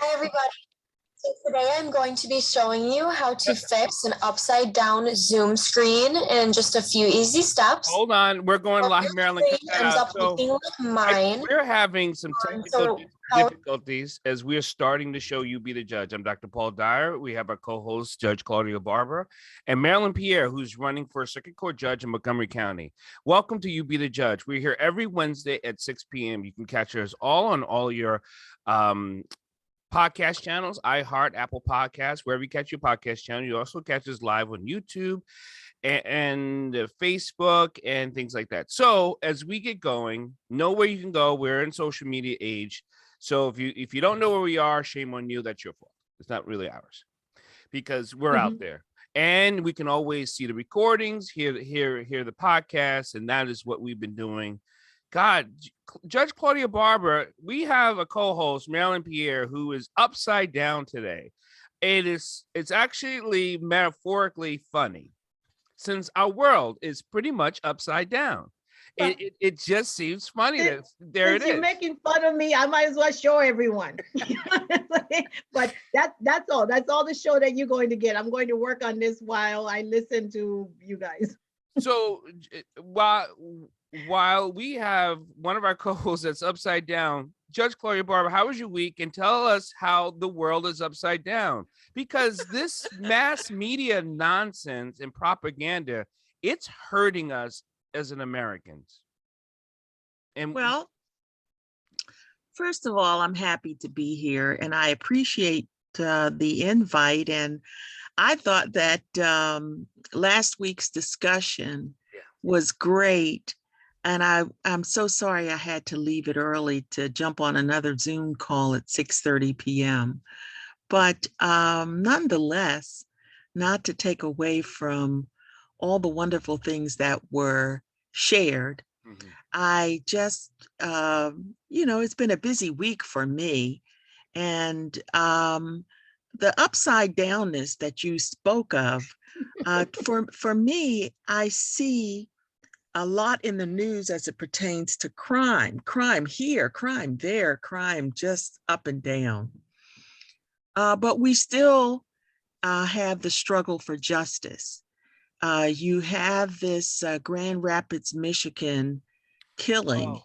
Hi, everybody. So today I'm going to be showing you how to fix an upside down Zoom screen in just a few easy steps. Hold on, we're going live, Marilyn. Cut that ends out. Up looking like mine. We're having some technical how difficulties as we're starting to show You Be the Judge. I'm Dr. Paul Dyer. We have our co-host, Judge Claudia Barber, and Marylin Pierre, who's running for a circuit court judge in Montgomery County. Welcome to You Be the Judge. We're here every Wednesday at 6 p.m. You can catch us all on all your podcast channels, iHeart, Apple Podcasts, wherever you catch your podcast channel. You also catch us live on YouTube and Facebook and things like that. So as we get going, know where you can go. We're in social media age. So if you don't know where we are, shame on you. That's your fault. It's not really ours because we're out there. And we can always see the recordings, hear the podcast, and that is what we've been doing. God, Judge Claudia Barber, we have a co-host, Marylin Pierre, who is upside down today. It's actually metaphorically funny since our world is pretty much upside down. It just seems funny that there it is. You're making fun of me. I might as well show everyone. But that's all. That's all the show that you're going to get. I'm going to work on this while I listen to you guys. So while we have one of our co-hosts that's upside down, Judge Claudia Barber, how was your week? And tell us how the world is upside down. Because this mass media nonsense and propaganda, it's hurting us as an Americans. And well, first of all, I'm happy to be here and I appreciate the invite. And I thought that last week's discussion was great. And I'm so sorry I had to leave it early to jump on another Zoom call at 6:30 p.m. But nonetheless, not to take away from all the wonderful things that were shared, I just, it's been a busy week for me. And the upside downness that you spoke of, for me, I see a lot in the news as it pertains to crime here, crime there, crime just up and down. But we still have the struggle for justice. You have this Grand Rapids, Michigan killing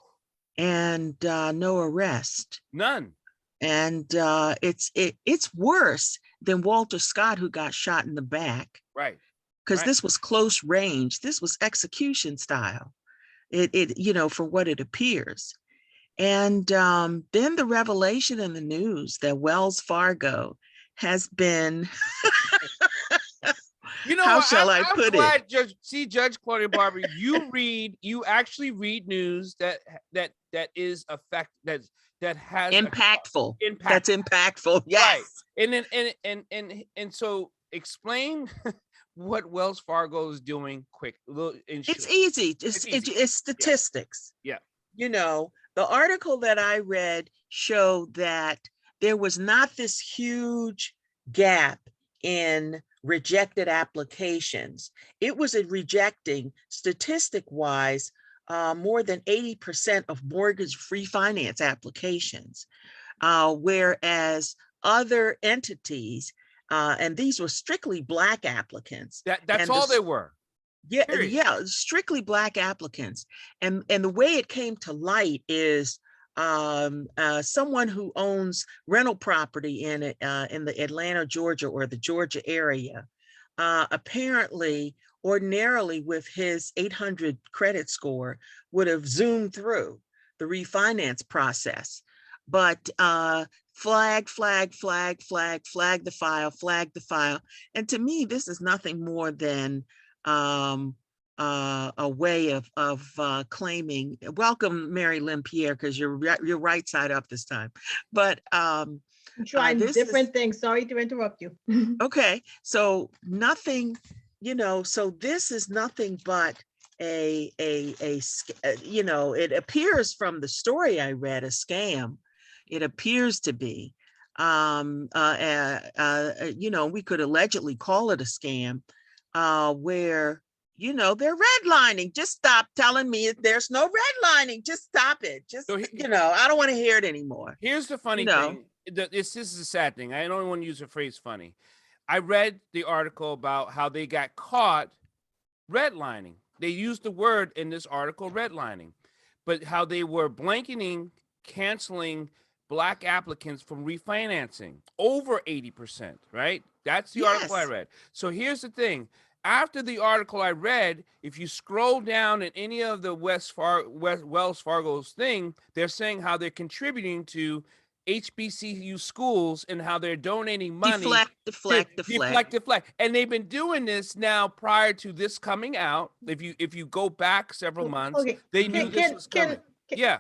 and no arrest. None. And it's worse than Walter Scott, who got shot in the back. Right. Because this was close range. This was execution style, for what it appears. And then the revelation in the news that Wells Fargo has been, how shall I put it? Judge Claudia Barber, you actually read news that is that has impactful. That's impactful. Yes. Right. And so explain what Wells Fargo is doing quick. It's easy. It's statistics. Yeah. The article that I read showed that there was not this huge gap in rejected applications. It was rejecting, statistic-wise, more than 80% of mortgage refinance applications, whereas other entities, and these were strictly Black applicants. That's all they were. Yeah, strictly Black applicants. And the way it came to light is someone who owns rental property in the Atlanta, Georgia, or the Georgia area, apparently, ordinarily with his 800 credit score, would have zoomed through the refinance process. But flag the file. And to me, this is nothing more than a way of claiming. Welcome, Marylin Pierre, because you're right side up this time. But I'm trying different things. Sorry to interrupt you. Okay, so nothing, so this is nothing but it appears from the story I read, a scam. It appears to be, we could allegedly call it a scam, where, they're redlining. Just stop telling me there's no redlining. Just stop it. Just, I don't want to hear it anymore. Here's the funny thing. this is a sad thing. I don't want to use the phrase funny. I read the article about how they got caught redlining. They used the word in this article, redlining, but how they were blanketing, canceling Black applicants from refinancing over 80%, right? That's the article I Yes. read. So here's the thing. After the article I read, if you scroll down in any of the Wells Fargo's thing, they're saying how they're contributing to HBCU schools and how they're donating money. Deflect. And they've been doing this now prior to this coming out. If you go back several months, Okay. they knew this was coming. Yeah.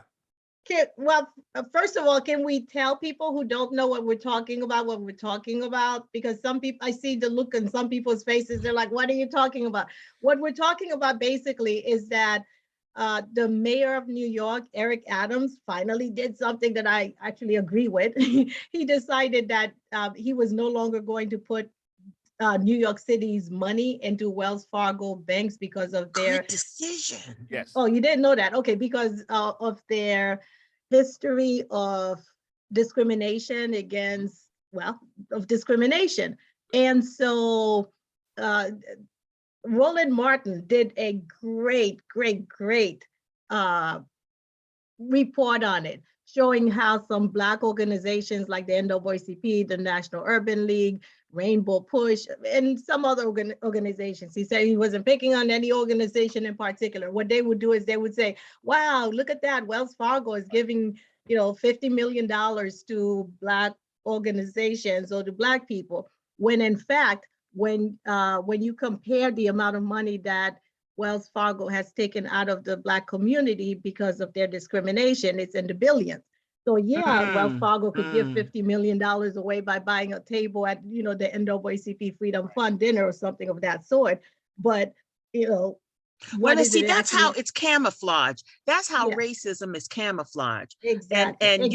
First of all, can we tell people who don't know what we're talking about? Because some people, I see the look on some people's faces. They're like, what are you talking about? What we're talking about basically is that the mayor of New York, Eric Adams, finally did something that I actually agree with. He decided that he was no longer going to put New York City's money into Wells Fargo banks because of their Good decision. Yes. Oh, you didn't know that? Okay, because of their history of discrimination of discrimination. And so Roland Martin did a great report on it, showing how some Black organizations like the NAACP, the National Urban League, Rainbow Push, and some other organizations. He said he wasn't picking on any organization in particular. What they would do is they would say, wow, look at that. Wells Fargo is giving, $50 million to Black organizations or to Black people. When in fact, when you compare the amount of money that Wells Fargo has taken out of the Black community because of their discrimination, it's in the billions. So yeah, Wells Fargo could give $50 million away by buying a table at, the NAACP Freedom Fund dinner or something of that sort. But, that's how it's camouflage. That's how racism is camouflage. Exactly. And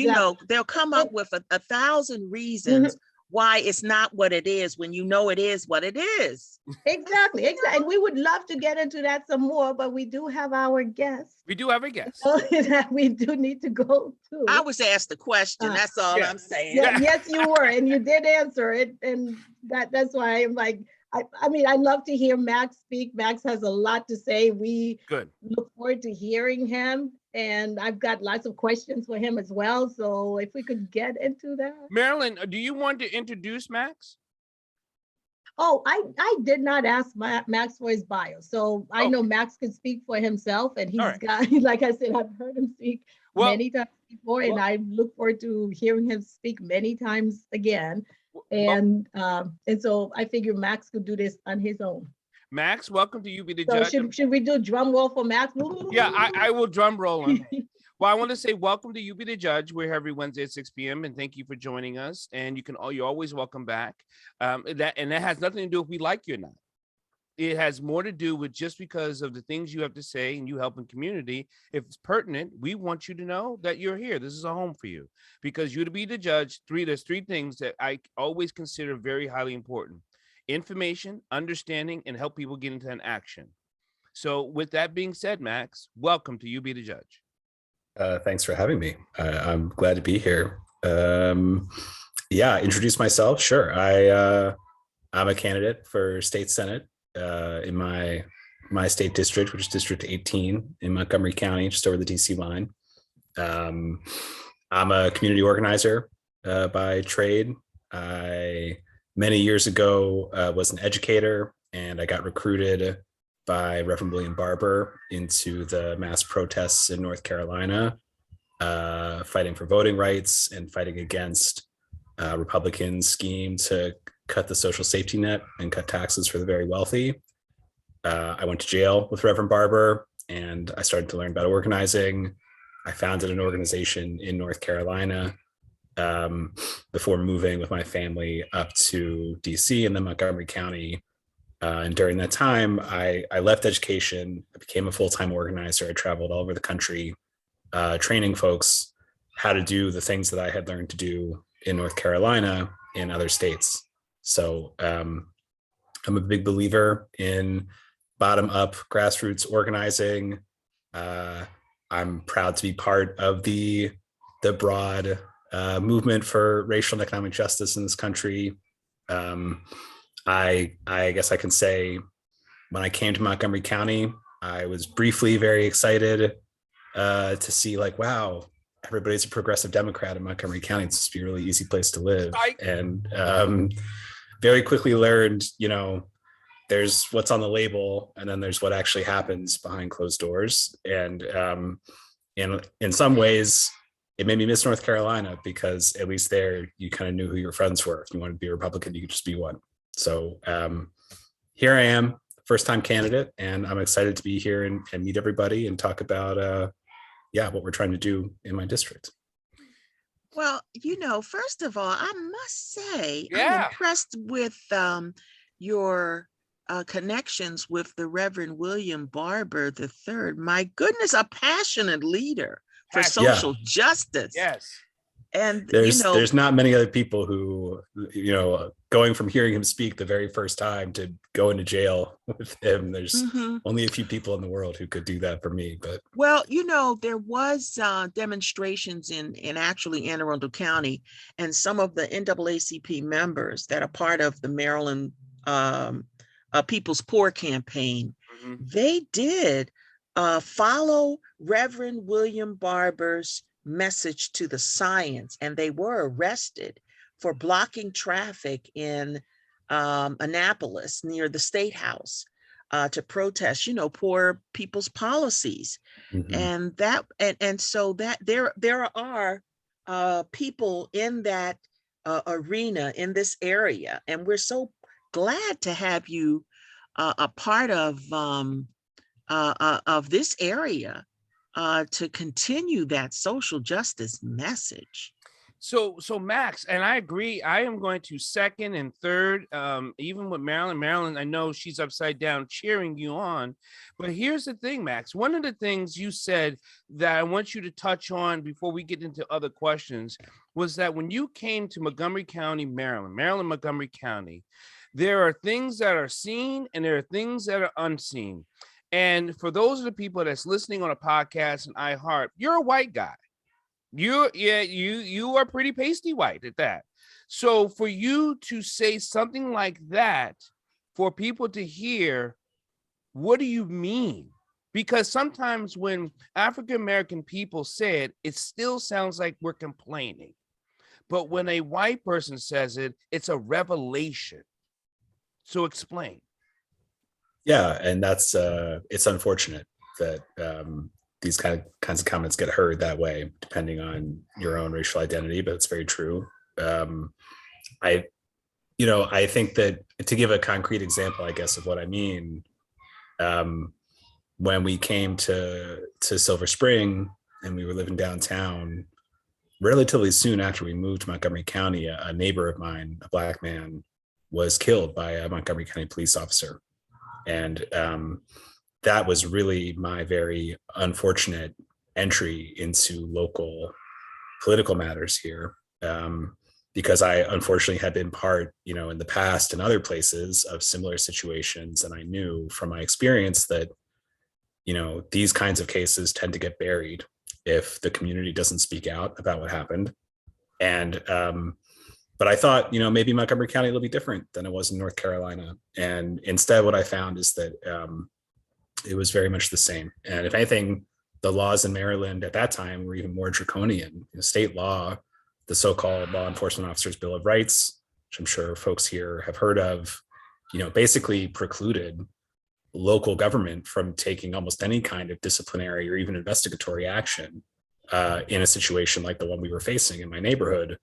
they'll come up with a thousand reasons why it's not what it is when you know it is what it is. Exactly. And we would love to get into that some more, but we do have our guests. We do have a guest. That we do need to go to. I was asked the question. That's all I'm saying. Yes, you were, and you did answer it, and that's why I'm like, I love to hear Max speak. Max has a lot to say. We look forward to hearing him. And I've got lots of questions for him as well. So if we could get into that. Marylin, do you want to introduce Max? Oh, I did not ask Max for his bio. So I know Max can speak for himself. And he's got, like I said, I've heard him speak many times before. And I look forward to hearing him speak many times again. And so I figure Max could do this on his own. Max, welcome to You Be the Judge. Should we do drum roll for Max? Yeah, I will drum roll him. Well, I want to say welcome to You Be the Judge. We're here every Wednesday at 6 p.m. and thank you for joining us. And you're always welcome back. That has nothing to do if we like you or not. It has more to do with just because of the things you have to say and you help in community. If it's pertinent, we want you to know that you're here. This is a home for you because you to be the judge. There's three things that I always consider very highly important: information, understanding, and help people get into an action. So with that being said, Max, welcome to You Be the Judge. Thanks for having me. I'm glad to be here. Introduce myself. Sure. I'm a candidate for state senate in my state district, which is District 18 in Montgomery County, just over the DC line. I'm a community organizer by trade. Many years ago, was an educator, and I got recruited by Reverend William Barber into the mass protests in North Carolina, fighting for voting rights and fighting against Republican scheme to cut the social safety net and cut taxes for the very wealthy. I went to jail with Reverend Barber, and I started to learn about organizing. I founded an organization in North Carolina before moving with my family up to DC and then Montgomery County. And during that time, I left education. I became a full-time organizer. I traveled all over the country, training folks how to do the things that I had learned to do in North Carolina in other states. So I'm a big believer in bottom-up grassroots organizing. I'm proud to be part of the broad movement for racial and economic justice in this country. I guess I can say when I came to Montgomery County, I was briefly very excited to see like, wow, everybody's a progressive Democrat in Montgomery County. It's just be a really easy place to live. And very quickly learned, there's what's on the label and then there's what actually happens behind closed doors. And in some ways, it made me miss North Carolina because at least there you kind of knew who your friends were. If you wanted to be a Republican, you could just be one. So here I am, first time candidate, and I'm excited to be here and meet everybody and talk about what we're trying to do in my district. Well, first of all, I must say, Yeah. I'm impressed with your connections with the Reverend William Barber III. My goodness, a passionate leader for social justice. Yes. And there's not many other people who, going from hearing him speak the very first time to go into jail with him, there's only a few people in the world who could do that for me. But well, there was demonstrations in actually Anne Arundel County, and some of the NAACP members that are part of the Maryland People's Poor campaign, they did follow Reverend William Barber's message to the science, and they were arrested for blocking traffic in Annapolis near the State House to protest, poor people's policies. And so that there are people in that arena in this area, and we're so glad to have you a part of this area to continue that social justice message. So Max, and I agree, I am going to second and third, even with Marylin. Marylin, I know she's upside down cheering you on, but here's the thing, Max. One of the things you said that I want you to touch on before we get into other questions was that when you came to Montgomery County, Maryland, Montgomery County, there are things that are seen and there are things that are unseen. And for those of the people that's listening on a podcast and iHeart, you're a white guy. You are pretty pasty white at that. So for you to say something like that, for people to hear, what do you mean? Because sometimes when African-American people say it, it still sounds like we're complaining. But when a white person says it, it's a revelation. So explain. Yeah, and that's it's unfortunate that these kinds of comments get heard that way, depending on your own racial identity. But it's very true. I think that to give a concrete example, I guess, of what I mean, when we came to Silver Spring and we were living downtown, relatively soon after we moved to Montgomery County, a neighbor of mine, a Black man, was killed by a Montgomery County police officer. And that was really my very unfortunate entry into local political matters here, because I unfortunately had been part, in the past and other places of similar situations. And I knew from my experience that, these kinds of cases tend to get buried if the community doesn't speak out about what happened. And but I thought, maybe Montgomery County will be different than it was in North Carolina. And instead, what I found is that it was very much the same. And if anything, the laws in Maryland at that time were even more draconian. State law, the so-called Law Enforcement Officers Bill of Rights, which I'm sure folks here have heard of, basically precluded local government from taking almost any kind of disciplinary or even investigatory action in a situation like the one we were facing in my neighborhood.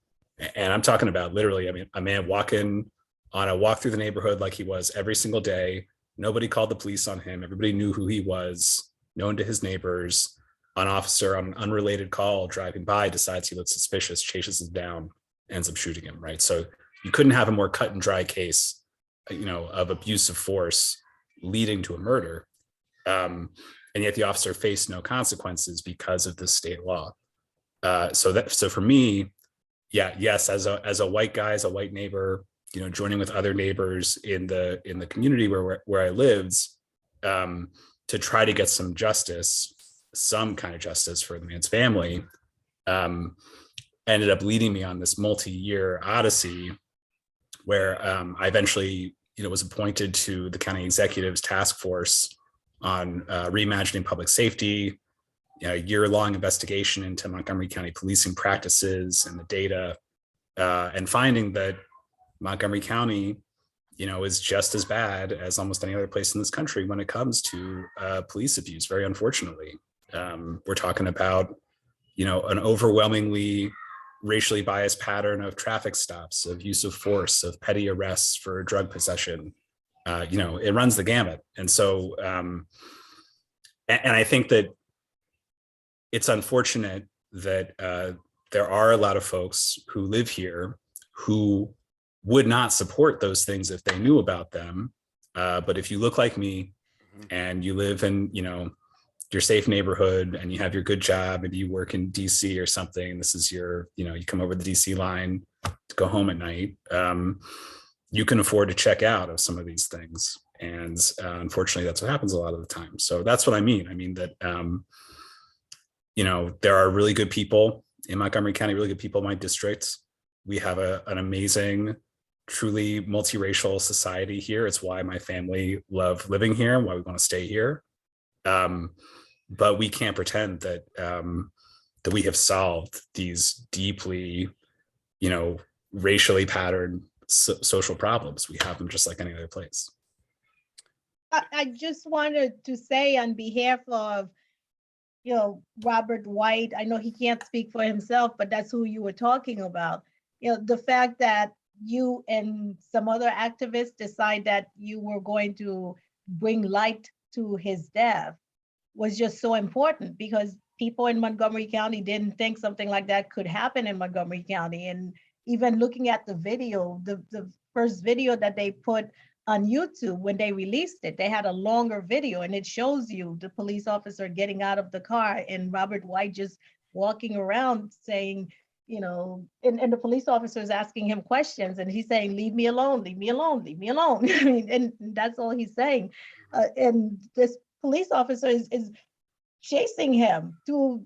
And I'm talking about literally, a man walking on a walk through the neighborhood like he was every single day. Nobody called the police on him. Everybody knew who he was, known to his neighbors. An officer on an unrelated call driving by decides he looks suspicious, chases him down, ends up shooting him, right? So you couldn't have a more cut and dry case, of abuse of force leading to a murder. And yet the officer faced no consequences because of the state law. So for me, yes, as a white guy, as a white neighbor, joining with other neighbors in the community where I lived, to try to get some justice, some kind of justice for the man's family. And ended up leading me on this multi-year odyssey where I eventually, was appointed to the county executive's task force on reimagining public safety, a year-long investigation into Montgomery County policing practices and the data, and finding that Montgomery County, is just as bad as almost any other place in this country when it comes to police abuse, very unfortunately. We're talking about, an overwhelmingly racially biased pattern of traffic stops, of use of force, of petty arrests for drug possession. It runs the gamut. And so, and I think that it's unfortunate that there are a lot of folks who live here who would not support those things if they knew about them. But if you look like me and you live in, your safe neighborhood and you have your good job and you work in DC or something, this is your, you come over the DC line to go home at night, you can afford to check out of some of these things. And unfortunately, that's what happens a lot of the time. So that's what I mean. I mean that, there are really good people in Montgomery County, really good people in my district. We have an amazing, truly multiracial society here. It's why my family love living here and why we want to stay here. But we can't pretend that that we have solved these deeply, racially patterned social problems. We have them just like any other place. I just wanted to say on behalf of, Robert White, I know he can't speak for himself, but that's who you were talking about. The fact that you and some other activists decide that you were going to bring light to his death was just so important, because people in Montgomery County didn't think something like that could happen in Montgomery County. And even looking at the video, the first video that they put on YouTube, when they released it, they had a longer video and it shows you the police officer getting out of the car and Robert White just walking around saying, and the police officer is asking him questions and he's saying, leave me alone, leave me alone, leave me alone. I mean, and that's all he's saying. And this police officer is chasing him to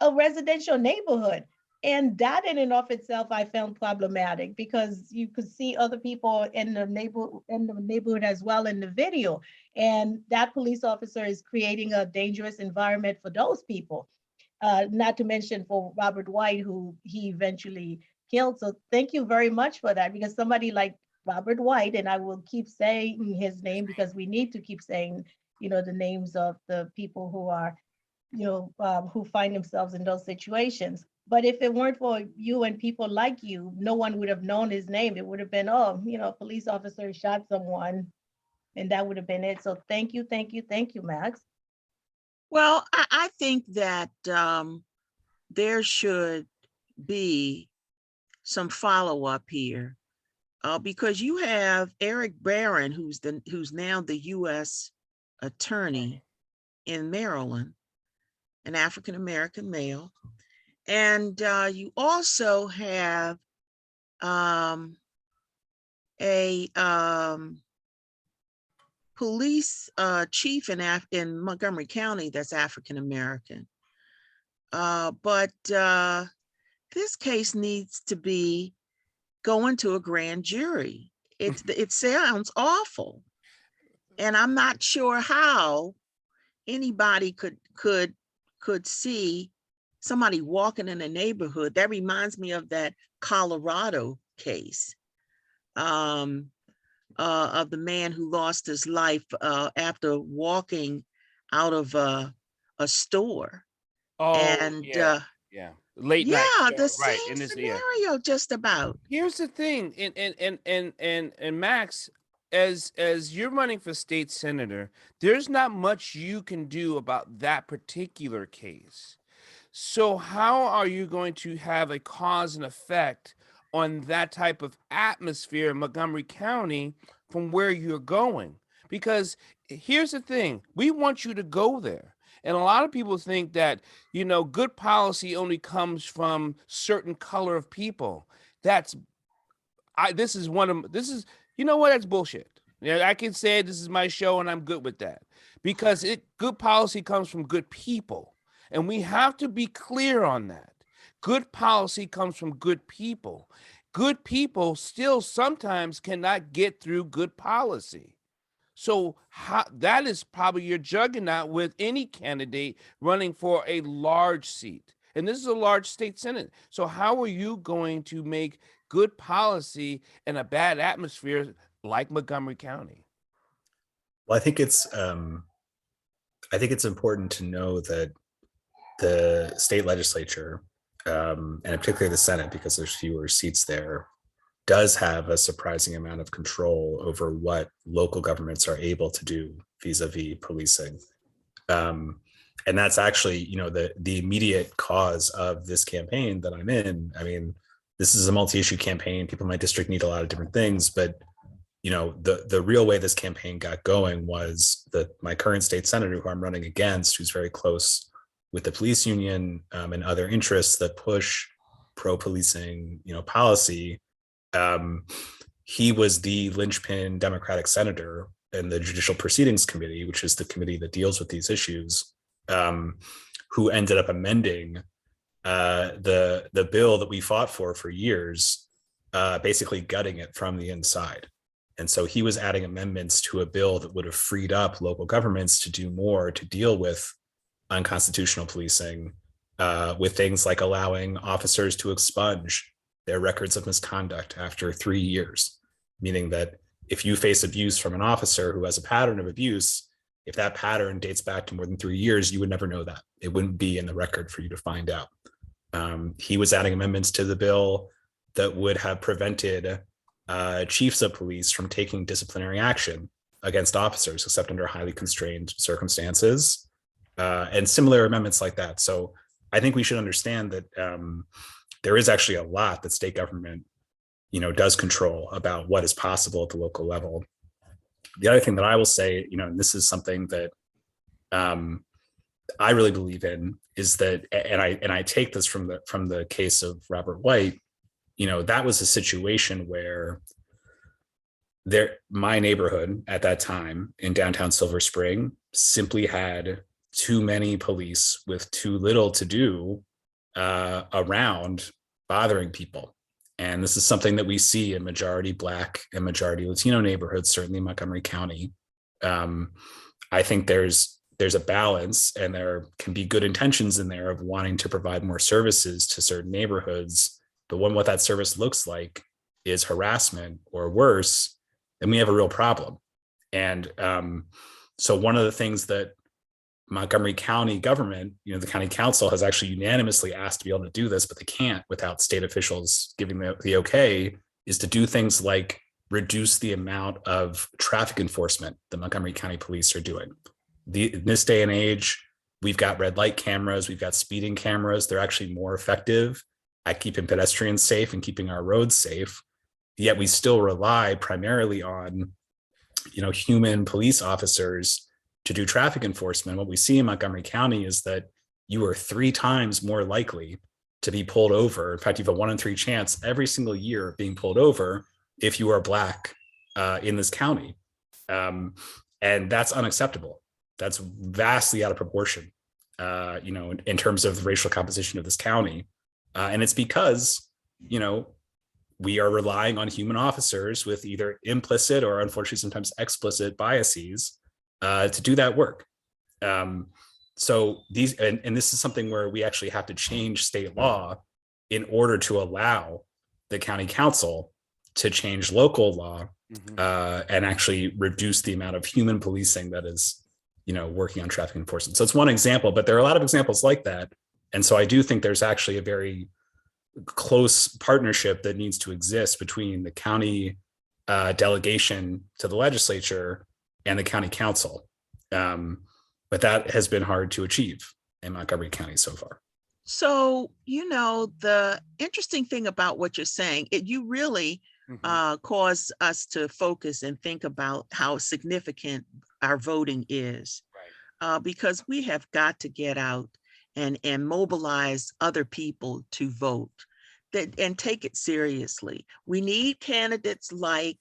a residential neighborhood. And that in and of itself, I found problematic, because you could see other people in the neighborhood as well in the video. And that police officer is creating a dangerous environment for those people. Not to mention for Robert White, who he eventually killed. So thank you very much for that, because somebody like Robert White, and I will keep saying his name because we need to keep saying, the names of the people who are, who find themselves in those situations. But if it weren't for you and people like you, no one would have known his name. It would have been, police officer shot someone, and that would have been it. So thank you, Max. Well, I think that there should be some follow-up here, because you have Eric Barron, who's now the U.S. attorney in Maryland, an African-American male. And you also have a police chief in Montgomery County that's African-American. But this case needs to be going to a grand jury. It sounds awful. And I'm not sure how anybody could see somebody walking in a neighborhood. That reminds me of that Colorado case of the man who lost his life after walking out of a store. Oh, and yeah. Late night show, the right, same in this, scenario, just about. Here's the thing, and Max, as you're running for state senator, there's not much you can do about that particular case. So how are you going to have a cause and effect on that type of atmosphere in Montgomery County from where you're going? Because here's the thing, we want you to go there. And a lot of people think that, good policy only comes from certain color of people. That's bullshit. Yeah, I can say this is my show and I'm good with that, because good policy comes from good people. And we have to be clear on that. good policy comes from good people. Good people still sometimes cannot get through good policy. So that is probably your juggernaut with any candidate running for a large seat. And this is a large state senate. So how are you going to make good policy in a bad atmosphere like Montgomery County? Well, I think it's important to know that the state legislature, and particularly the Senate, because there's fewer seats there, does have a surprising amount of control over what local governments are able to do vis-a-vis policing. And that's actually, you know, the immediate cause of this campaign that I'm in. I mean, this is a multi-issue campaign. People in my district need a lot of different things, but you know, the real way this campaign got going was that my current state senator, who I'm running against, who's very close with the police union and other interests that push pro-policing, you know, policy. He was the linchpin Democratic senator in the Judicial Proceedings Committee, which is the committee that deals with these issues, who ended up amending the bill that we fought for years, basically gutting it from the inside. And so he was adding amendments to a bill that would have freed up local governments to do more to deal with unconstitutional policing, with things like allowing officers to expunge their records of misconduct after 3 years, meaning that if you face abuse from an officer who has a pattern of abuse, if that pattern dates back to more than 3 years, you would never know that. It wouldn't be in the record for you to find out. He was adding amendments to the bill that would have prevented chiefs of police from taking disciplinary action against officers, except under highly constrained circumstances, and similar amendments like that. So I think we should understand that there is actually a lot that state government, you know, does control about what is possible at the local level. The other thing that I will say, you know, and this is something that I really believe in, is that, and I take this from the case of Robert White. You know, that was a situation where my neighborhood at that time in downtown Silver Spring simply had too many police with too little to do around bothering people. And this is something that we see in majority Black and majority Latino neighborhoods, certainly in Montgomery County. I think there's a balance, and there can be good intentions in there of wanting to provide more services to certain neighborhoods. But when what that service looks like is harassment or worse, then we have a real problem. And so one of the things that Montgomery County government, you know, the county council has actually unanimously asked to be able to do this, but they can't without state officials giving the okay, is to do things like reduce the amount of traffic enforcement that Montgomery County police are doing. In this day and age, we've got red light cameras, we've got speeding cameras. They're actually more effective at keeping pedestrians safe and keeping our roads safe. Yet we still rely primarily on, you know, human police officers to do traffic enforcement. What we see in Montgomery County is that you are 3 times more likely to be pulled over. In fact, you have a 1 in 3 chance every single year of being pulled over if you are Black in this county. And that's unacceptable. That's vastly out of proportion, you know, in terms of the racial composition of this county. And it's because, you know, we are relying on human officers with either implicit or unfortunately sometimes explicit biases to do that work. So these, and this is something where we actually have to change state law in order to allow the county council to change local law, and actually reduce the amount of human policing that is, you know, working on traffic enforcement. So it's one example, but there are a lot of examples like that. And so I do think there's actually a very close partnership that needs to exist between the county delegation to the legislature and the county council. But that has been hard to achieve in Montgomery County so far. So, you know, the interesting thing about what you're saying, you really cause us to focus and think about how significant our voting is, because we have got to get out and mobilize other people to vote and take it seriously. We need candidates like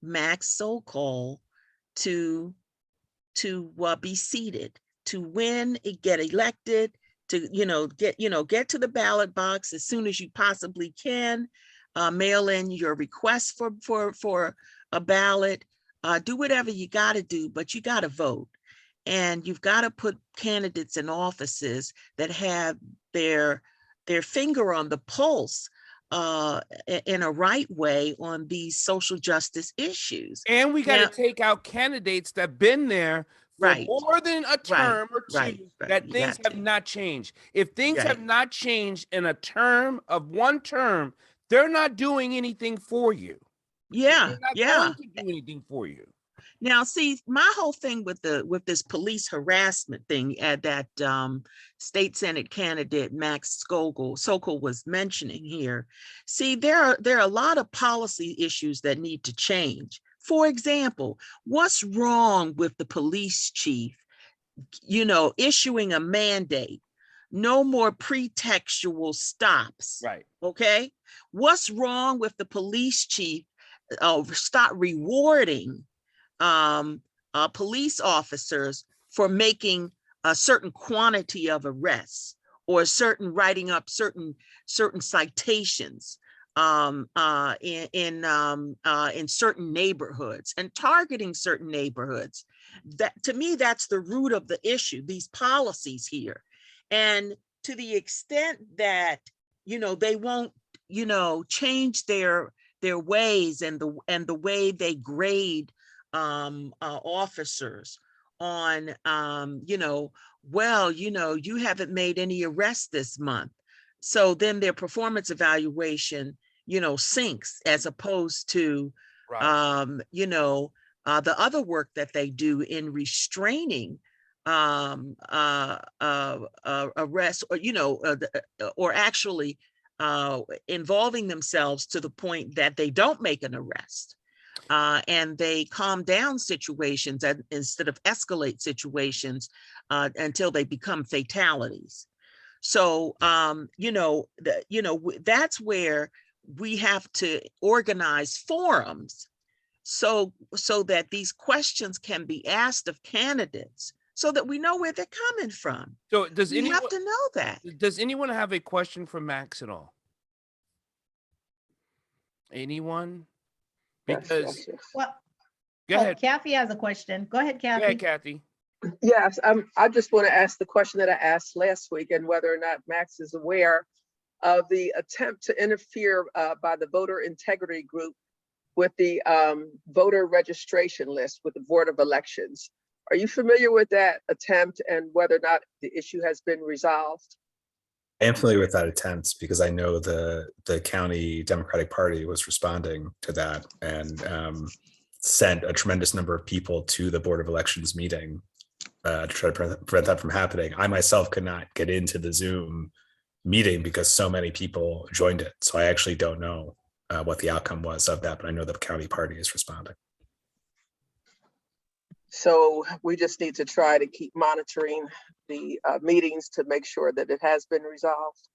Max Socol to be seated, to win, get elected, to, get to the ballot box as soon as you possibly can. Mail in your request for a ballot. Do whatever you got to do, but you got to vote. And you've got to put candidates in offices that have their finger on the pulse in a right way on these social justice issues. And we got to take out candidates that have been there for Right. more than a term or two, right. that You things got have not changed. If things Right. have not changed in a term of one term, they're not doing anything for you. Yeah, They're not going to do anything for you. Now, see, my whole thing with this police harassment thing that state senate candidate Max Socol was mentioning here. See, there are a lot of policy issues that need to change. For example, what's wrong with the police chief, issuing a mandate, no more pretextual stops? Right. Okay. What's wrong with the police chief start rewarding police officers for making a certain quantity of arrests or writing up certain citations in certain neighborhoods and targeting certain neighborhoods? That, to me, that's the root of the issue, these policies here. And to the extent that they won't change their ways and the way they grade officers on you haven't made any arrests this month, so then their performance evaluation sinks, as opposed to the other work that they do in restraining arrests, or actually involving themselves to the point that they don't make an arrest. And they calm down situations instead of escalate situations until they become fatalities. So, that's where we have to organize forums so that these questions can be asked of candidates, so that we know where they're coming from. So we have to know that. Does anyone have a question for Max at all? Anyone? Because Well, go ahead. Kathy has a question. Go ahead, Kathy. Go ahead, Kathy. Yes, I just want to ask the question that I asked last week, and whether or not Max is aware of the attempt to interfere by the voter integrity group with the voter registration list with the Board of Elections. Are you familiar with that attempt and whether or not the issue has been resolved? I am familiar with that attempt because I know the county Democratic Party was responding to that and sent a tremendous number of people to the Board of Elections meeting to try to prevent that from happening. I myself could not get into the Zoom meeting because so many people joined it. So I actually don't know what the outcome was of that, but I know the county party is responding. So we just need to try to keep monitoring the meetings to make sure that it has been resolved.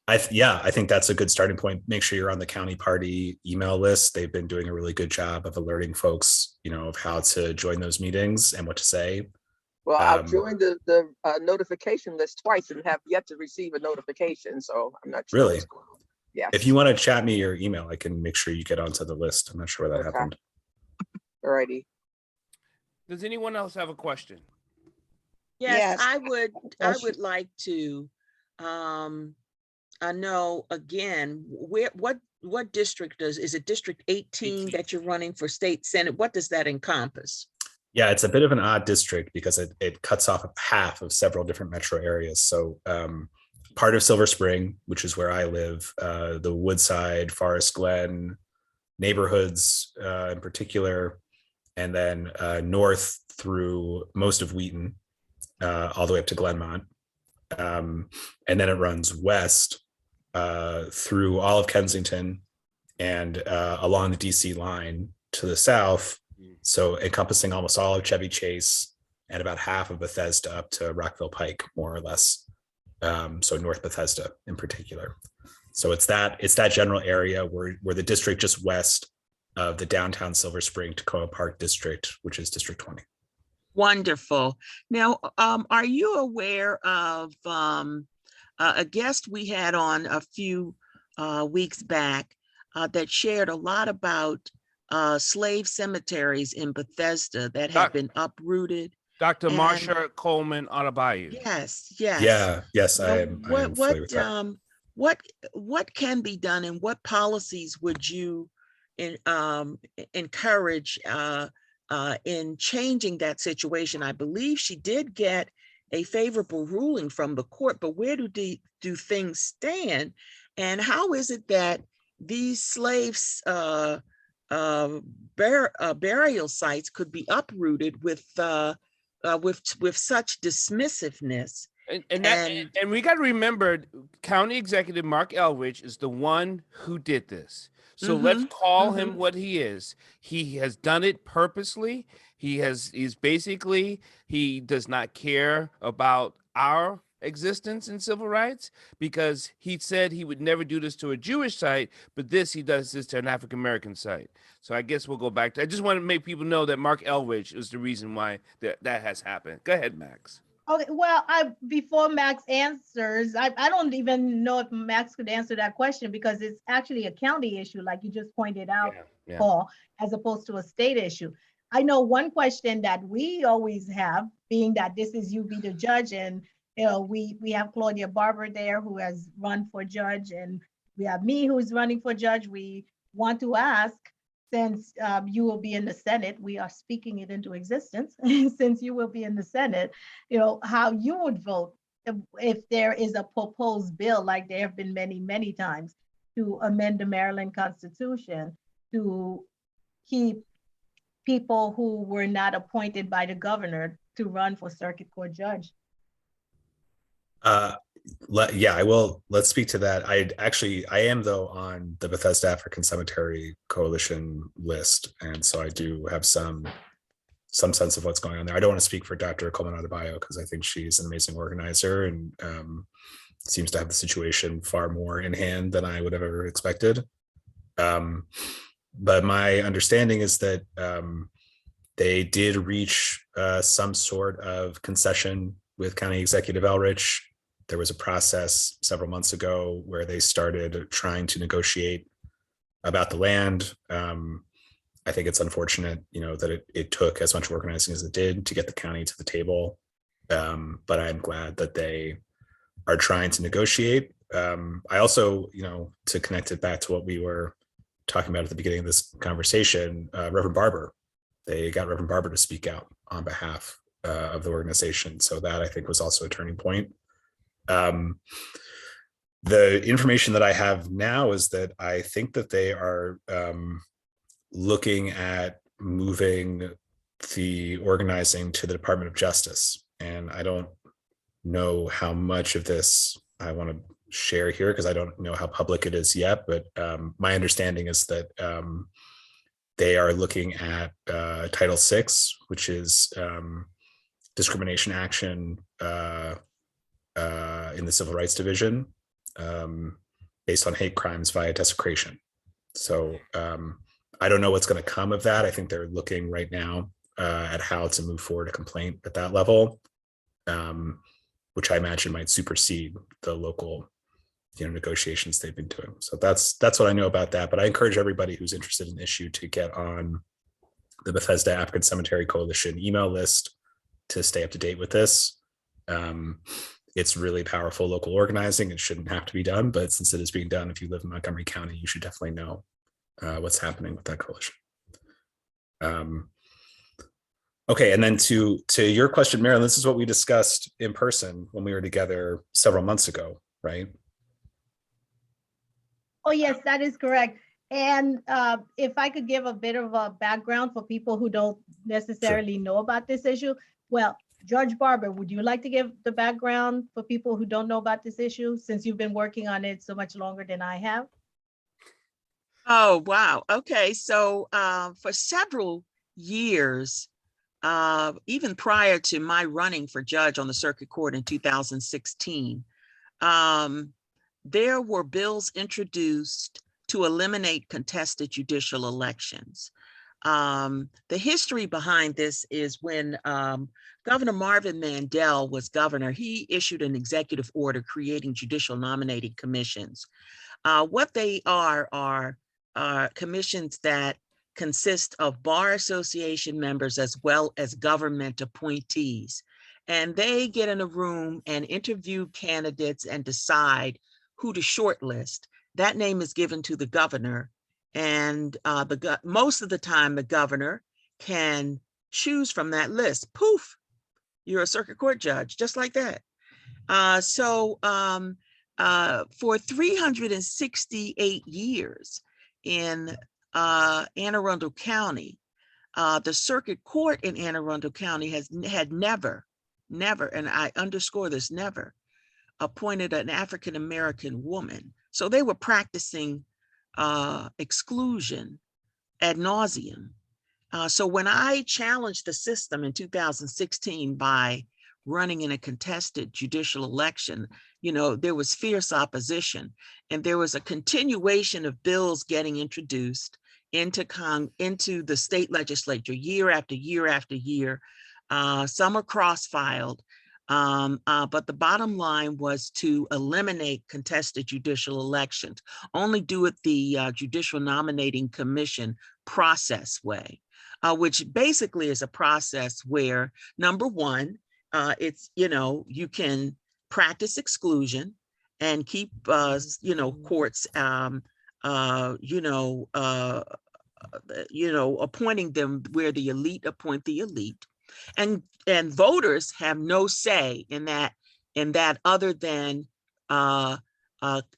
I think that's a good starting point. Make sure you're on the county party email list. They've been doing a really good job of alerting folks, of how to join those meetings and what to say. Well, I've joined the notification list twice and have yet to receive a notification, so I'm not sure. Really? Yeah. If you want to chat me your email, I can make sure you get onto the list. I'm not sure where that happened. Alrighty. Does anyone else have a question? Yes. I would like to know again, what district is it District 18 that you're running for state senate? What does that encompass? Yeah, it's a bit of an odd district because it cuts off half of several different metro areas. So part of Silver Spring, which is where I live, the Woodside, Forest Glen neighborhoods in particular, and then north through most of Wheaton, all the way up to Glenmont. And then it runs west through all of Kensington and along the DC line to the south. So encompassing almost all of Chevy Chase and about half of Bethesda up to Rockville Pike, more or less. So North Bethesda in particular. So it's that general area where the district just west of the downtown Silver Spring Tacoma Park district, which is District 20. Wonderful. Now, are you aware of a guest we had on a few weeks back that shared a lot about slave cemeteries in Bethesda that have been uprooted? Dr. And Marsha Coleman Adebayo. yes, yes. Yeah, yes, Now, I am familiar with that. what can be done, and what policies would you encourage in changing that situation? I believe she did get a favorable ruling from the court, but where do things stand? And how is it that these slaves burial sites could be uprooted with such dismissiveness? And we got to remember, County Executive Mark Elwich is the one who did this. So let's call him what he is. He has done it purposely. He does not care about our existence in civil rights, because he said he would never do this to a Jewish site, but he does this to an African-American site. So I guess we'll go back to, I just want to make people know that Mark Elwich is the reason why that has happened. Go ahead, Max. Okay, well, before Max answers, I don't even know if Max could answer that question, because it's actually a county issue, like you just pointed out, Paul, as opposed to a state issue. I know one question that we always have, being that this is you be the judge, and we have Claudia Barber there, who has run for judge, and we have me who's running for judge. We want to ask, since you will be in the Senate, we are speaking it into existence, since you will be in the Senate, how you would vote if there is a proposed bill, like there have been many, many times, to amend the Maryland Constitution to keep people who were not appointed by the governor to run for circuit court judge. Yeah, I will. Let's speak to that. I am though on the Bethesda African Cemetery Coalition list, and so I do have some sense of what's going on there. I don't want to speak for Dr. Coleman Adebayo, because I think she's an amazing organizer and seems to have the situation far more in hand than I would have ever expected. But my understanding is that they did reach some sort of concession with County Executive Elrich. There was a process several months ago where they started trying to negotiate about the land. I think it's unfortunate, that it took as much organizing as it did to get the county to the table. But I'm glad that they are trying to negotiate. I also, to connect it back to what we were talking about at the beginning of this conversation, Reverend Barber, they got Reverend Barber to speak out on behalf of the organization. So that, I think, was also a turning point. The information that I have now is that I think that they are looking at moving the organizing to the Department of Justice. And I don't know how much of this I want to share here, because I don't know how public it is yet, but my understanding is that they are looking at Title VI, which is discrimination action in the Civil Rights Division based on hate crimes via desecration. So I don't know what's going to come of that. I think they're looking right now at how to move forward a complaint at that level, which I imagine might supersede the local negotiations they've been doing. So that's what I know about that. But I encourage everybody who's interested in the issue to get on the Bethesda African Cemetery Coalition email list to stay up to date with this. It's really powerful local organizing. It shouldn't have to be done, but since it is being done, if you live in Montgomery County, you should definitely know what's happening with that coalition. Okay, and then to your question, Marylin, this is what we discussed in person when we were together several months ago, right? Oh, yes, that is correct. And if I could give a bit of a background for people who don't necessarily know about this issue. Well, Judge Barber, would you like to give the background for people who don't know about this issue, since you've been working on it so much longer than I have? Oh, wow. Okay. So for several years, even prior to my running for judge on the circuit court in 2016, there were bills introduced to eliminate contested judicial elections. The history behind this is when Governor Marvin Mandel was governor, he issued an executive order creating judicial nominating commissions. What they are commissions that consist of bar association members as well as government appointees. And they get in a room and interview candidates and decide who to shortlist. That name is given to the governor. And most of the time, the governor can choose from that list. Poof, you're a circuit court judge, just like that. For 368 years in Anne Arundel County, the circuit court in Anne Arundel County had never, and I underscore this, never appointed an African-American woman. So they were practicing exclusion ad nauseum. So when I challenged the system in 2016 by running in a contested judicial election, you know, there was fierce opposition, and there was a continuation of bills getting introduced into the state legislature year after year after year. Some are cross-filed, but the bottom line was to eliminate contested judicial elections, only do it the Judicial Nominating Commission process way, which basically is a process where, number one, it's, you know, you can practice exclusion and keep, you know, courts, appointing them where the elite appoint the elite. And voters have no say in that other than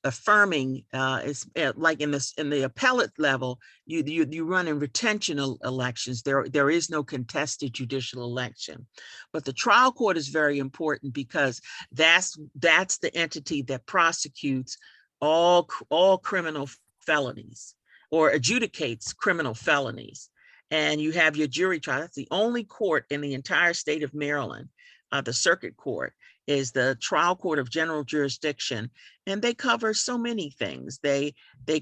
affirming. It's like in the appellate level, you run in retention elections. There is no contested judicial election, but the trial court is very important because that's the entity that prosecutes all criminal felonies or adjudicates criminal felonies. And you have your jury trial. That's the only court in the entire state of Maryland. The circuit court is the trial court of general jurisdiction, and they cover so many things. They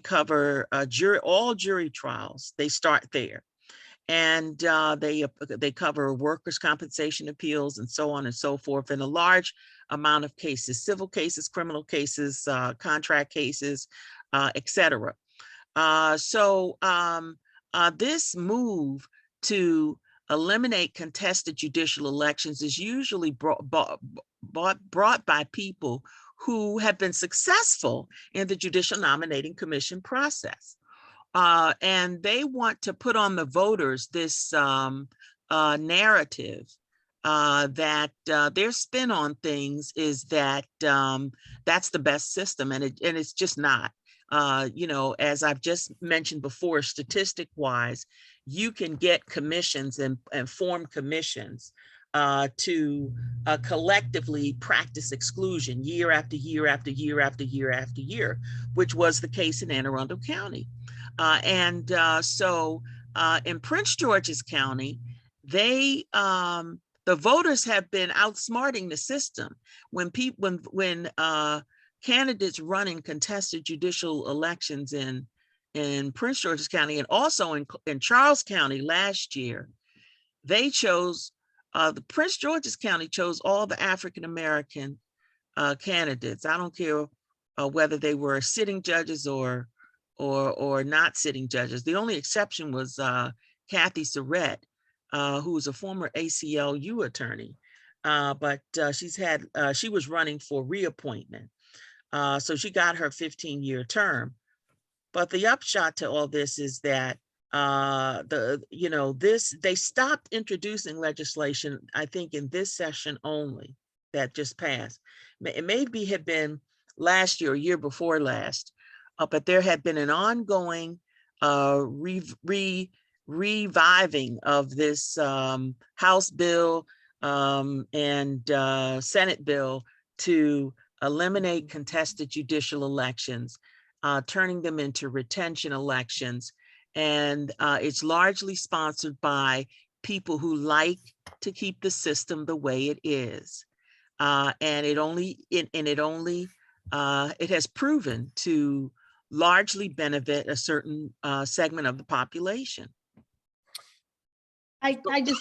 cover all jury trials. They start there, and they cover workers' compensation appeals and so on and so forth, and a large amount of cases: civil cases, criminal cases, contract cases, etc. This move to eliminate contested judicial elections is usually brought by people who have been successful in the Judicial Nominating Commission process. And they want to put on the voters this narrative that their spin on things is that that's the best system, and it's just not. You know, as I've just mentioned before, statistic wise, you can get commissions and form commissions to collectively practice exclusion year after year after year after year after year, which was the case in Anne Arundel County. So in Prince George's County, the voters have been outsmarting the system. When candidates running contested judicial elections in Prince George's County and also in Charles County last year, they chose, the Prince George's County chose all the African-American candidates. I don't care whether they were sitting judges or not sitting judges. The only exception was Kathy Surrett, who was a former ACLU attorney, but she was running for reappointment. So she got her 15-year term. But the upshot to all this is that they stopped introducing legislation, I think, in this session only that just passed. It maybe had been last year or year before last, but there had been an ongoing reviving of this House bill and Senate bill to eliminate contested judicial elections, turning them into retention elections. And it's largely sponsored by people who like to keep the system the way it is. And it has proven to largely benefit a certain segment of the population. I just,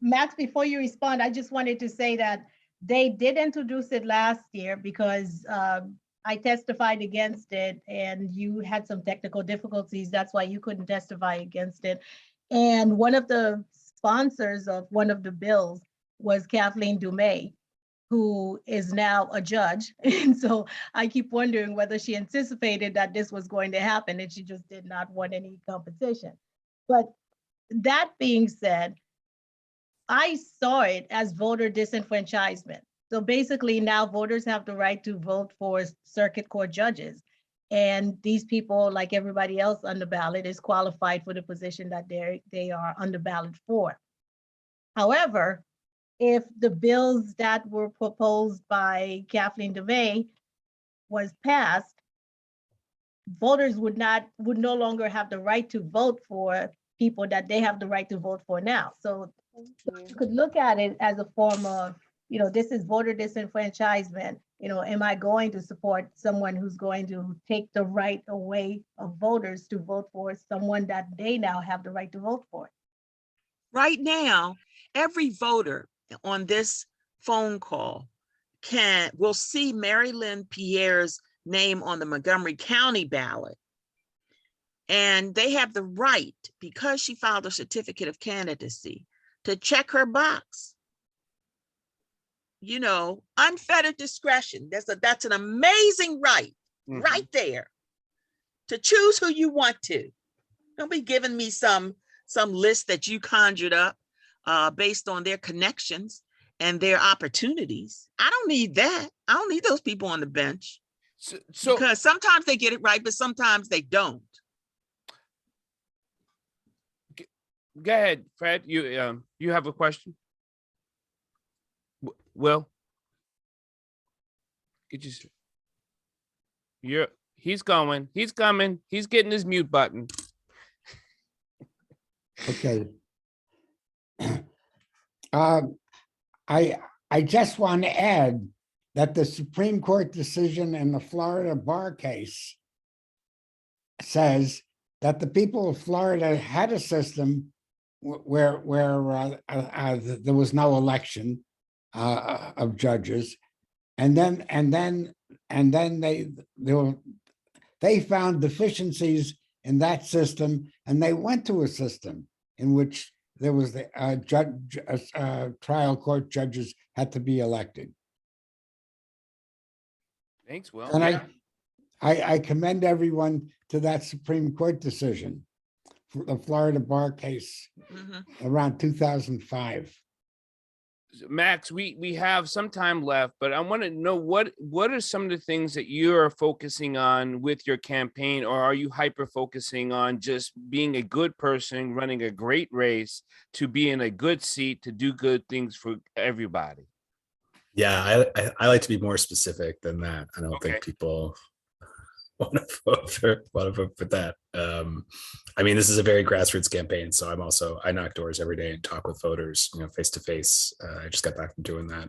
Max, before you respond, I just wanted to say that they did introduce it last year because I testified against it and you had some technical difficulties. That's why you couldn't testify against it. And one of the sponsors of one of the bills was Kathleen Dumais, who is now a judge. And so I keep wondering whether she anticipated that this was going to happen and she just did not want any competition. But that being said, I saw it as voter disenfranchisement. So basically now voters have the right to vote for circuit court judges. And these people, like everybody else on the ballot, is qualified for the position that they are on the ballot for. However, if the bills that were proposed by Kathleen Dumais was passed, voters would no longer have the right to vote for people that they have the right to vote for now. So you could look at it as a form of, this is voter disenfranchisement. Am I going to support someone who's going to take the right away of voters to vote for someone that they now have the right to vote for? Right now, every voter on this phone call will see Marylin Pierre's name on the Montgomery County ballot. And they have the right, because she filed a certificate of candidacy, to check her box. Unfettered discretion. That's an amazing right, right there, to choose who you want to. Don't be giving me some list that you conjured up based on their connections and their opportunities. I don't need that. I don't need those people on the bench. So because sometimes they get it right, but sometimes they don't. Go ahead, Fred. You have a question? Will? He's going. He's coming. He's getting his mute button. Okay. I just want to add that the Supreme Court decision in the Florida bar case says that the people of Florida had a system where there was no election of judges, and then they found deficiencies in that system, and they went to a system in which there was the trial court judges had to be elected. Thanks, Will. And yeah. I commend everyone to that Supreme Court decision, the Florida bar case around 2005. Max, we have some time left, but I want to know what are some of the things that you are focusing on with your campaign, or are you hyper focusing on just being a good person, running a great race, to be in a good seat, to do good things for everybody? Yeah, I like to be more specific than that. I don't think people want to vote for that. I mean, this is a very grassroots campaign, so I knock doors every day and talk with voters, face to face. I just got back from doing that.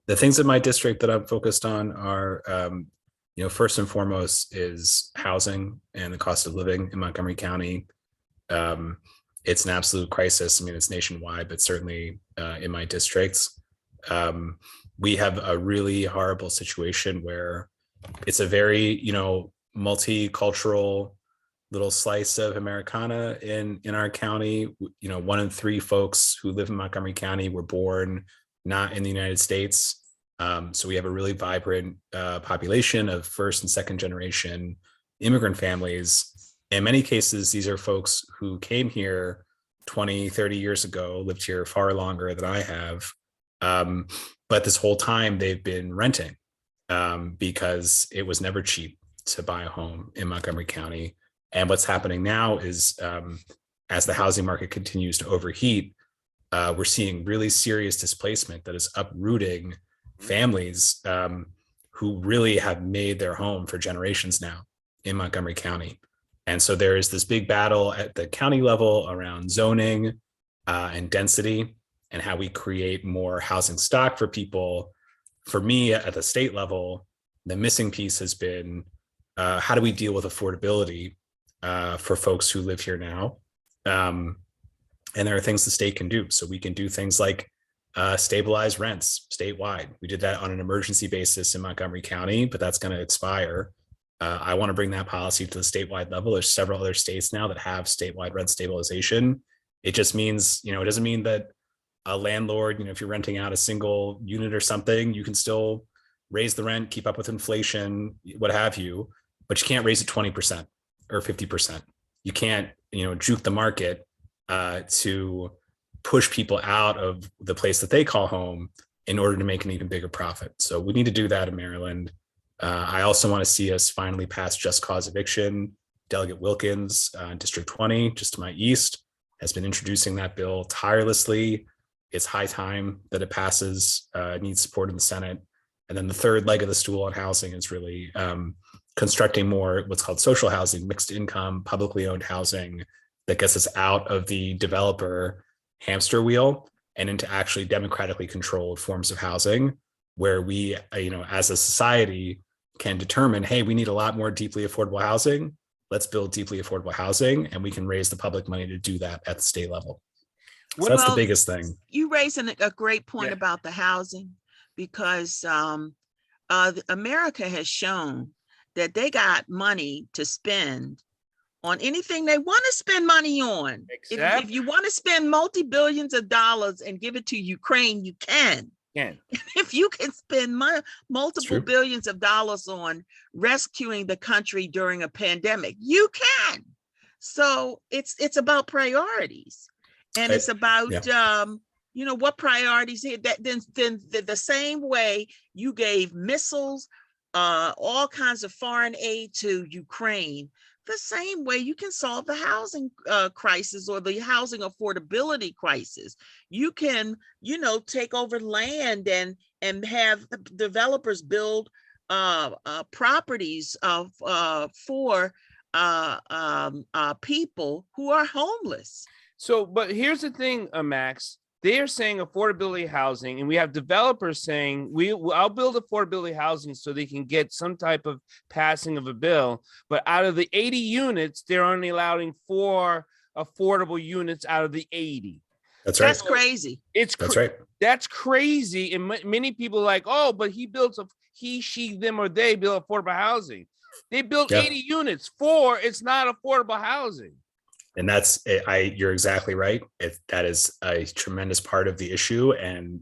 The things in my district that I'm focused on are, first and foremost is housing and the cost of living in Montgomery County. It's an absolute crisis. I mean, it's nationwide, but certainly in my districts. We have a really horrible situation where it's a very, multicultural little slice of Americana in our county. 1 in 3 folks who live in Montgomery County were born not in the United States. So we have a really vibrant population of first and second generation immigrant families. In many cases, these are folks who came here 20, 30 years ago, lived here far longer than I have. But this whole time they've been renting because it was never cheap to buy a home in Montgomery County. And what's happening now is as the housing market continues to overheat, we're seeing really serious displacement that is uprooting families who really have made their home for generations now in Montgomery County. And so there is this big battle at the county level around zoning and density and how we create more housing stock for people. For me, at the state level, the missing piece has been how do we deal with affordability for folks who live here now? And there are things the state can do. So we can do things like stabilize rents statewide. We did that on an emergency basis in Montgomery County, but that's going to expire. I want to bring that policy to the statewide level. There's several other states now that have statewide rent stabilization. It just means, it doesn't mean that a landlord, if you're renting out a single unit or something, you can still raise the rent, keep up with inflation, what have you, but you can't raise it 20% or 50%. You can't, juke the market to push people out of the place that they call home in order to make an even bigger profit. So we need to do that in Maryland. I also want to see us finally pass just cause eviction. Delegate Wilkins, District 20, just to my east, has been introducing that bill tirelessly. It's high time that it passes. It needs support in the Senate. And then the third leg of the stool on housing is really constructing more what's called social housing, mixed income, publicly owned housing that gets us out of the developer hamster wheel and into actually democratically controlled forms of housing where we, as a society can determine, hey, we need a lot more deeply affordable housing. Let's build deeply affordable housing, and we can raise the public money to do that at the state level. So that's the biggest thing. You raising a great point Yeah. about the housing, because America has shown that they got money to spend on anything they want to spend money on. Except- If you want to spend multi-billions of dollars and give it to Ukraine, you can. Can. If you can spend multiple True. billions of dollars on rescuing the country during a pandemic, you can. So it's about priorities, and it's about what priorities here. That then the same way you gave missiles, all kinds of foreign aid to Ukraine, the same way you can solve the housing crisis or the housing affordability crisis. You can, take over land and have developers build properties for people who are homeless. So, but here's the thing, Max. They are saying affordability housing, and we have developers saying I'll build affordability housing so they can get some type of passing of a bill. But out of the 80 units, they're only allowing 4 affordable units out of the 80. That's right. That's crazy. That's right. That's crazy. And many people are like, oh, but he, she, them, or they build affordable housing. They built 80 units. 4, it's not affordable housing. And that's you're exactly right. That is a tremendous part of the issue. And,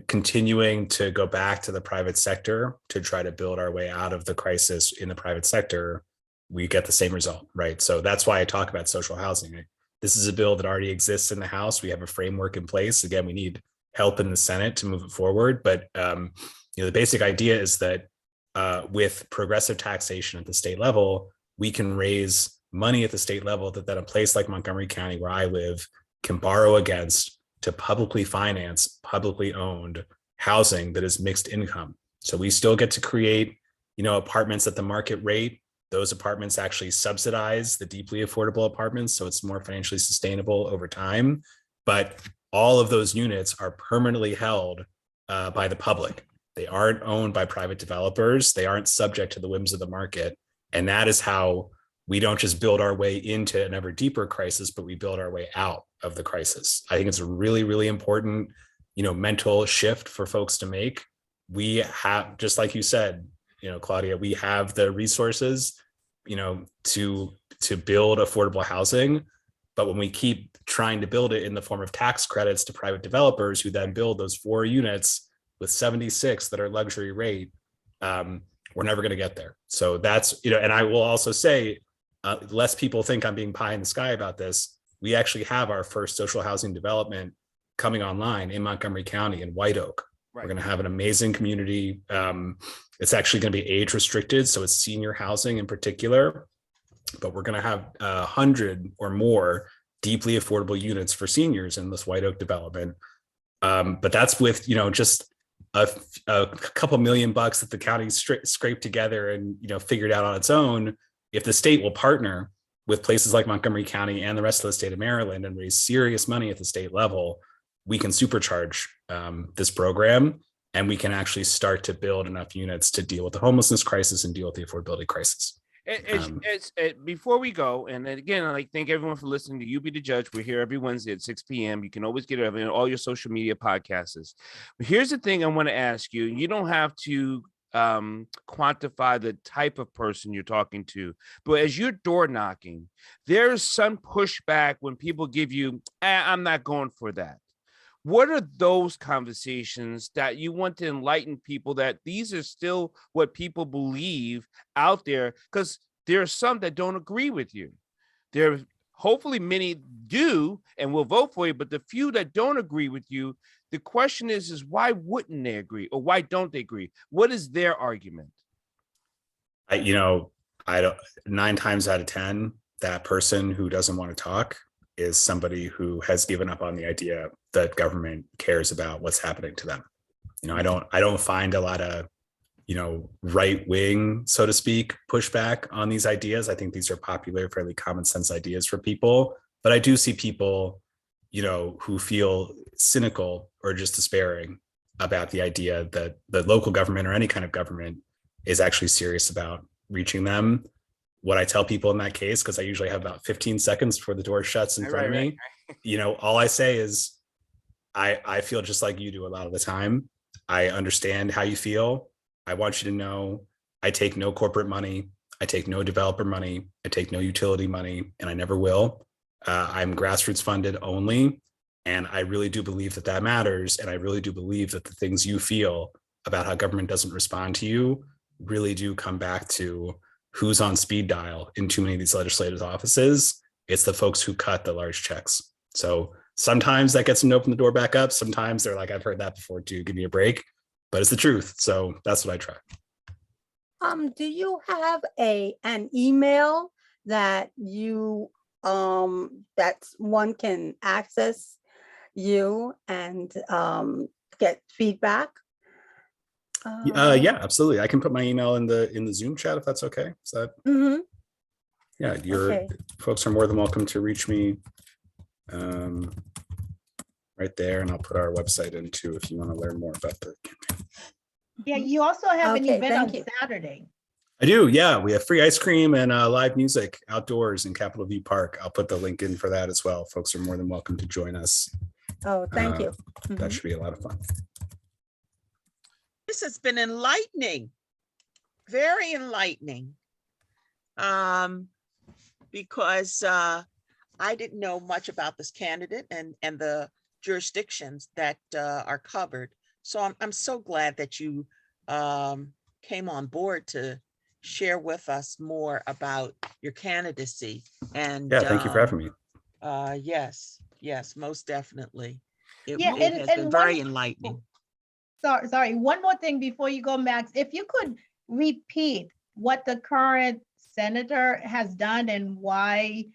continuing to go back to the private sector to try to build our way out of the crisis in the private sector, we get the same result, right? So that's why I talk about social housing. This is a bill that already exists in the House. We have a framework in place. Again, we need help in the Senate to move it forward. But, the basic idea is that with progressive taxation at the state level, we can raise money at the state level that a place like Montgomery County, where I live, can borrow against to publicly finance publicly owned housing that is mixed income. So we still get to create, apartments at the market rate. Those apartments actually subsidize the deeply affordable apartments, so it's more financially sustainable over time. But all of those units are permanently held by the public. They aren't owned by private developers. They aren't subject to the whims of the market. And that is how we don't just build our way into an ever deeper crisis, but we build our way out of the crisis. I think it's a really, really important, mental shift for folks to make. We have, just like you said, Claudia, we have the resources, to build affordable housing. But when we keep trying to build it in the form of tax credits to private developers who then build those 4 units with 76 that are luxury rate, we're never going to get there. So that's, and I will also say, less people think I'm being pie in the sky about this. We actually have our first social housing development coming online in Montgomery County in White Oak. Right. We're going to have an amazing community. It's actually going to be age restricted, so it's senior housing in particular. But we're going to have 100 or more deeply affordable units for seniors in this White Oak development. But that's with just a couple $1 million that the county scraped together and figured out on its own. If the state will partner with places like Montgomery County and the rest of the state of Maryland and raise serious money at the state level, we can supercharge this program, and we can actually start to build enough units to deal with the homelessness crisis and deal with the affordability crisis. Before we go, and then again, I'd like thank everyone for listening to You Be the Judge. We're here every Wednesday at 6 p.m. You can always get it on all your social media podcasts. But here's the thing I want to ask you. You don't have to quantify the type of person you're talking to, but as you're door knocking, there's some pushback when people give you, I'm not going for that. What are those conversations that you want to enlighten people that these are still what people believe out there? Because there are some that don't agree with you. There, hopefully many do and will vote for you, but the few that don't agree with you, the question is why wouldn't they agree, or why don't they agree? What is their argument? I don't, 9 times out of 10, that person who doesn't want to talk is somebody who has given up on the idea that government cares about what's happening to them. I don't find a lot of, right wing, so to speak, pushback on these ideas. I think these are popular, fairly common sense ideas for people. But I do see people, who feel cynical or just despairing about the idea that the local government or any kind of government is actually serious about reaching them. What I tell people in that case, because I usually have about 15 seconds before the door shuts in front of me, all I say is, I feel just like you do a lot of the time. I understand how you feel. I want you to know I take no corporate money. I take no developer money. I take no utility money, and I never will. I'm grassroots funded only. And I really do believe that matters. And I really do believe that the things you feel about how government doesn't respond to you really do come back to who's on speed dial in too many of these legislative offices. It's the folks who cut the large checks. So sometimes that gets them to open the door back up. Sometimes they're like, I've heard that before too, give me a break, but it's the truth. So that's what I try. Do you have an email that you that one can access you and get feedback? Yeah, absolutely. I can put my email in the Zoom chat if that's okay. Is that? Mm-hmm. Yeah, Okay. Folks are more than welcome to reach me right there, and I'll put our website in too if you want to learn more about the campaign. Yeah, you also have an Okay, event thank on you. Saturday. I do. Yeah, we have free ice cream and live music outdoors in Capitol View Park. I'll put the link in for that as well. Folks are more than welcome to join us. Oh, thank you. That should be a lot of fun. This has been enlightening, very enlightening. Because I didn't know much about this candidate and the jurisdictions that are covered. So I'm so glad that you came on board to share with us more about your candidacy. And yeah, thank you for having me. Yes, most definitely. It has been very enlightening. Sorry, one more thing before you go, Max. If you could repeat what the current senator has done and why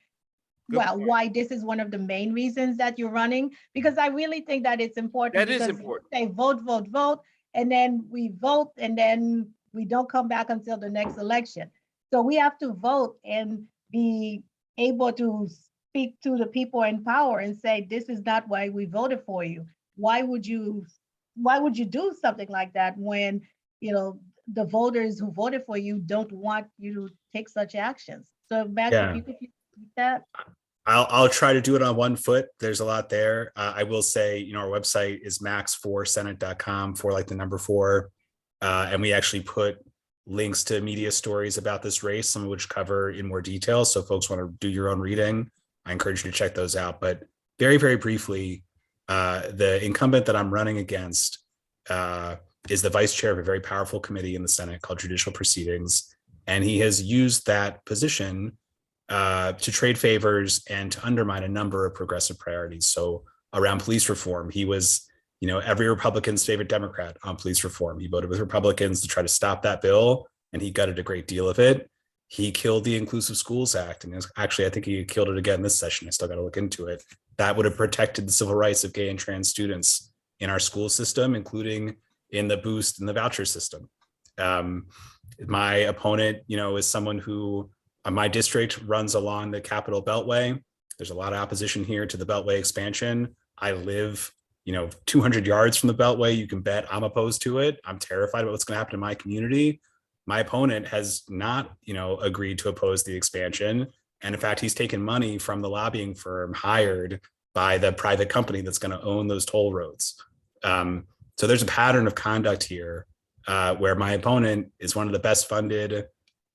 this is one of the main reasons that you're running, because I really think that it's important. That is important. They vote, and then we vote, and then we don't come back until the next election. So we have to vote and be able to speak to the people in power and say, this is not why we voted for you. Why would you do something like that when, the voters who voted for you don't want you to take such actions? So Max, if you could do that. I'll try to do it on one foot. There's a lot there. I will say, our website is max4senate.com, for like the number 4. And we actually put links to media stories about this race, some of which cover in more detail. So if folks want to do your own reading, I encourage you to check those out. But very, very briefly, the incumbent that I'm running against is the vice chair of a very powerful committee in the Senate called Judicial Proceedings. And he has used that position to trade favors and to undermine a number of progressive priorities. So around police reform, he was, every Republican's favorite Democrat on police reform. He voted with Republicans to try to stop that bill, and he gutted a great deal of it. He killed the Inclusive Schools Act, and actually, I think he killed it again this session. I still got to look into it. That would have protected the civil rights of gay and trans students in our school system, including in the boost and the voucher system. My opponent, is someone who, my district runs along the Capitol Beltway. There's a lot of opposition here to the Beltway expansion. I live, 200 yards from the Beltway. You can bet I'm opposed to it. I'm terrified about what's going to happen to my community. My opponent has not, agreed to oppose the expansion. And in fact, he's taken money from the lobbying firm hired by the private company that's going to own those toll roads. So there's a pattern of conduct here where my opponent is one of the best funded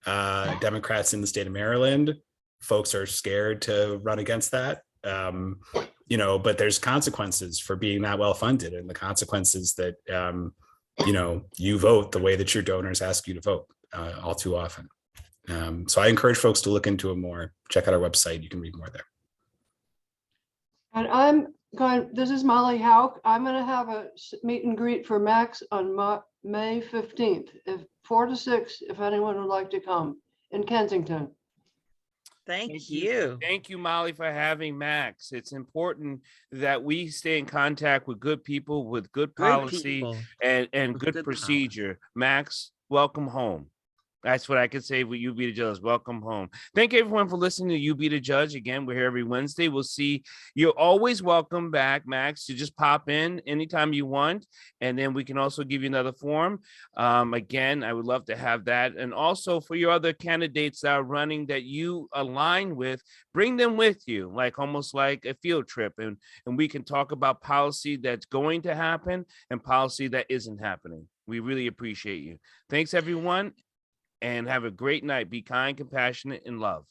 Democrats in the state of Maryland. Folks are scared to run against that. But there's consequences for being that well funded, and the consequences that, you vote the way that your donors ask you to vote all too often. So I encourage folks to look into it more. Check out our website. You can read more there. And this is Molly Hauk. I'm going to have a meet and greet for Max on May 15th, 4 to 6, if anyone would like to come in Kensington. Thank you. Thank you, Molly, for having Max. It's important that we stay in contact with good people, with good policy people. and With good good procedure. Max, welcome home. That's what I could say with You Be the Judge. Welcome home. Thank you, everyone, for listening to You Be the Judge. Again, we're here every Wednesday. We'll see. You're always welcome back, Max, to just pop in anytime you want. And then we can also give you another form. Again, I would love to have that. And also for your other candidates that are running that you align with, bring them with you, almost like a field trip. And we can talk about policy that's going to happen and policy that isn't happening. We really appreciate you. Thanks, everyone. And have a great night. Be kind, compassionate, and love.